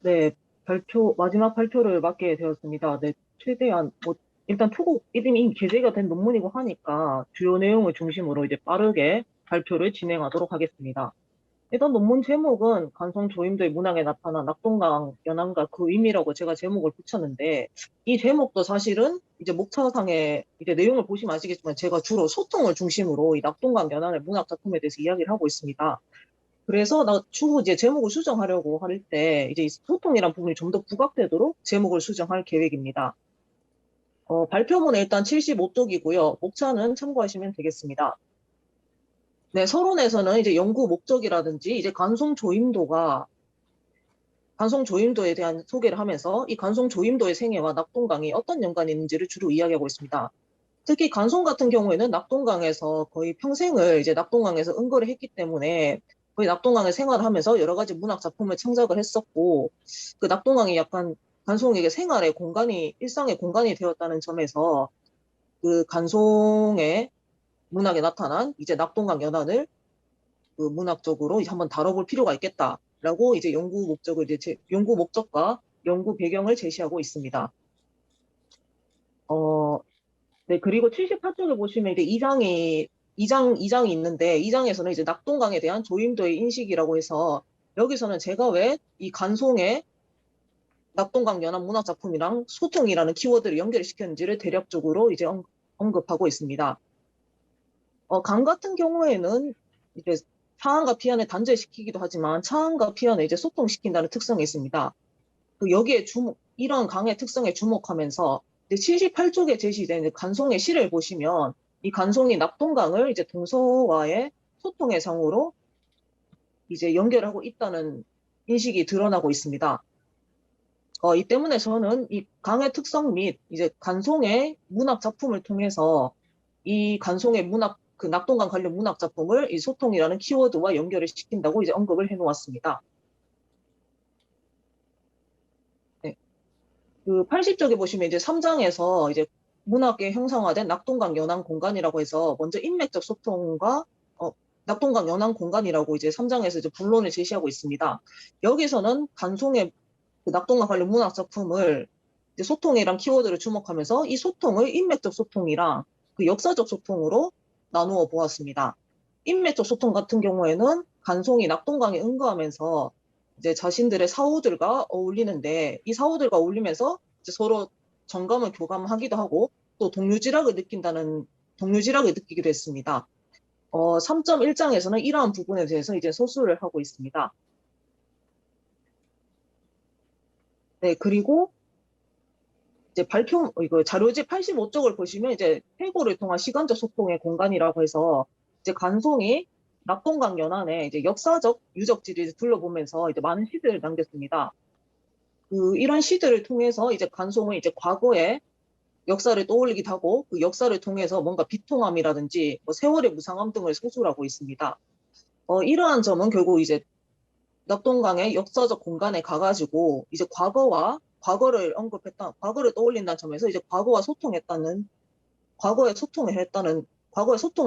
네, 마지막 발표를 맡게 되었습니다. 네, 최대한, 일단 초고 이름이 게재가 된 논문이고 하니까 주요 내용을 중심으로 이제 빠르게 발표를 진행하도록 하겠습니다. 일단 논문 제목은 간송 조임도의 문학에 나타난 낙동강 연안과 그 의미라고 제가 제목을 붙였는데, 이 제목도 사실은 이제 목차상의 이제 내용을 보시면 아시겠지만 제가 주로 소통을 중심으로 이 낙동강 연안의 문학 작품에 대해서 이야기를 하고 있습니다. 그래서 추후 이제 제목을 수정하려고 할 때 이제 이 소통이란 부분이 좀 더 부각되도록 제목을 수정할 계획입니다. 발표문은 일단 75쪽이고요. 목차는 참고하시면 되겠습니다. 네, 서론에서는 이제 연구 목적이라든지 이제 간송 조임도에 대한 소개를 하면서 이 간송 조임도의 생애와 낙동강이 어떤 연관이 있는지를 주로 이야기하고 있습니다. 특히 간송 같은 경우에는 낙동강에서 거의 평생을 이제 낙동강에서 은거를 했기 때문에 거의 낙동강에 생활하면서 여러 가지 문학 작품을 창작을 했었고, 그 낙동강이 약간 간송에게 생활의 공간이, 일상의 공간이 되었다는 점에서 그 간송의 문학에 나타난 이제 낙동강 연안을 그 문학적으로 이제 한번 다뤄볼 필요가 있겠다라고 이제 연구 목적과 연구 배경을 제시하고 있습니다. 네, 그리고 78쪽에 보시면 이제 이장이 있는데, 이장에서는 이제 낙동강에 대한 조임도의 인식이라고 해서, 여기서는 제가 왜 이 간송의 낙동강 연안 문학작품이랑 소통이라는 키워드를 연결시켰는지를 대략적으로 이제 언급하고 있습니다. 강 같은 경우에는 이제 상한과 피안을 단절시키기도 하지만 차안과 피안을 이제 소통시킨다는 특성이 있습니다. 이런 강의 특성에 주목하면서 78쪽에 제시된 간송의 시를 보시면 이 간송이 낙동강을 이제 동서와의 소통의 상으로 이제 연결하고 있다는 인식이 드러나고 있습니다. 이 때문에 저는 이 강의 특성 및 이제 간송의 문학 작품을 통해서 이 간송의 그 낙동강 관련 문학 작품을 이 소통이라는 키워드와 연결을 시킨다고 이제 언급을 해 놓았습니다. 네. 그 80쪽에 보시면 이제 3장에서 이제 문학계 형상화된 낙동강 연안 공간이라고 해서 먼저 인맥적 소통과 낙동강 연안 공간이라고 이제 3장에서 이제 본론을 제시하고 있습니다. 여기서는 간송의 그 낙동강 관련 문학 작품을 이제 소통이랑 키워드를 주목하면서 이 소통을 인맥적 소통이랑 그 역사적 소통으로 나누어 보았습니다. 인맥적 소통 같은 경우에는 간송이 낙동강에 응거하면서 이제 자신들의 사후들과 어울리는데, 이 사후들과 어울리면서 이제 서로 정감을 교감하기도 하고 또 동료지락을 느끼기도 했습니다. 3.1장에서는 이러한 부분에 대해서 이제 소수를 하고 있습니다. 네, 그리고 이제 이거 자료지 85쪽을 보시면 이제 회고를 통한 시간적 소통의 공간이라고 해서 이제 간송이 낙동강 연안에 이제 역사적 유적지를 둘러보면서 이제 많은 시들을 남겼습니다. 이런 시들을 통해서 이제 간송은 이제 과거의 역사를 떠올리기도 하고 그 역사를 통해서 뭔가 비통함이라든지 뭐 세월의 무상함 등을 소술하고 있습니다. 이러한 점은 결국 이제 낙동강의 역사적 공간에 가가지고 이제 과거를 떠올린다는 점에서 이제 과거에 소통을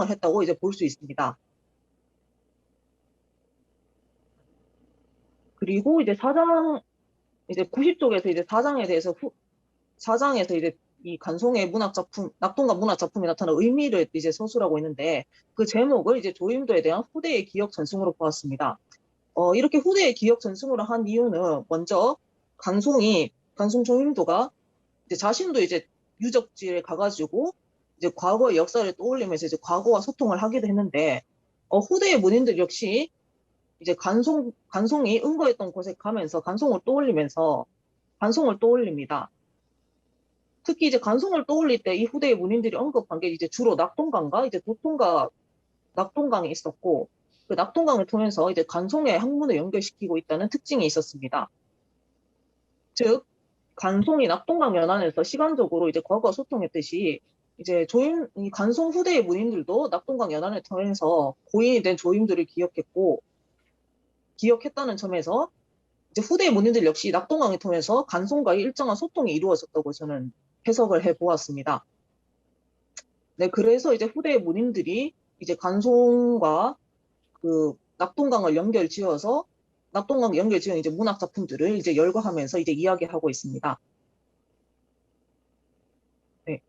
했다고 이제 볼 수 있습니다. 그리고 이제 90쪽에서 이제 4장에서 이제 이 간송의 낙동강 문학 작품이 나타난 의미를 이제 서술하고 있는데, 그 제목을 이제 조임도에 대한 후대의 기억 전승으로 보았습니다. 이렇게 후대의 기억 전승으로 한 이유는 먼저 간송 조임도가 이제 자신도 이제 유적지에 가가지고 이제 과거의 역사를 떠올리면서 이제 과거와 소통을 하기도 했는데, 후대의 문인들 역시 이제 간송이 은거했던 곳에 가면서 간송을 떠올립니다. 특히 이제 간송을 떠올릴 때 이 후대의 문인들이 언급한 게 이제 주로 낙동강과 이제 낙동강에 있었고, 그 낙동강을 통해서 이제 간송의 학문을 연결시키고 있다는 특징이 있었습니다. 즉, 간송이 낙동강 연안에서 시간적으로 이제 과거와 소통했듯이 이제 이 간송 후대의 문인들도 낙동강 연안을 통해서 고인이 된 조임들을 기억했다는 점에서 이제 후대의 문인들 역시 낙동강을 통해서 간송과의 일정한 소통이 이루어졌다고 저는 해석을 해 보았습니다. 네, 그래서 이제 후대의 문인들이 이제 간송과 그 낙동강을 연결 지어서 낙동강 연결 지은 이제 문학 작품들을 이제 열거하면서 이제 이야기하고 있습니다. 네.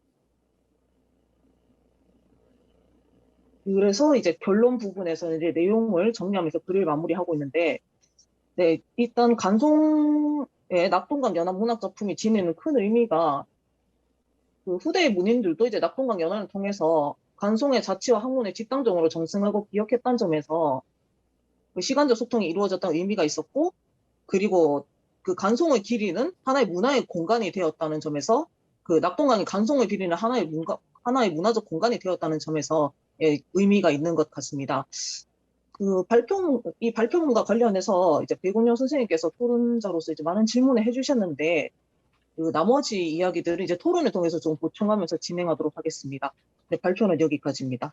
그래서 이제 결론 부분에서는 이제 내용을 정리하면서 글을 마무리하고 있는데, 네, 일단 간송의 낙동강 연합 문학 작품이 지니는 큰 의미가 그 후대의 문인들도 이제 낙동강 연합을 통해서 간송의 자치와 학문을 집단적으로 정승하고 기억했다는 점에서 그 시간적 소통이 이루어졌다는 의미가 있었고, 그리고 그 간송의 길이는 하나의 문화의 공간이 되었다는 점에서 그 낙동강이 간송의 길이는 하나의 문화적 공간이 되었다는 점에서 예, 의미가 있는 것 같습니다. 이 발표문과 관련해서 이제 백운영 선생님께서 토론자로서 이제 많은 질문을 해주셨는데, 그 나머지 이야기들을 이제 토론을 통해서 좀 보충하면서 진행하도록 하겠습니다. 네, 발표는 여기까지입니다.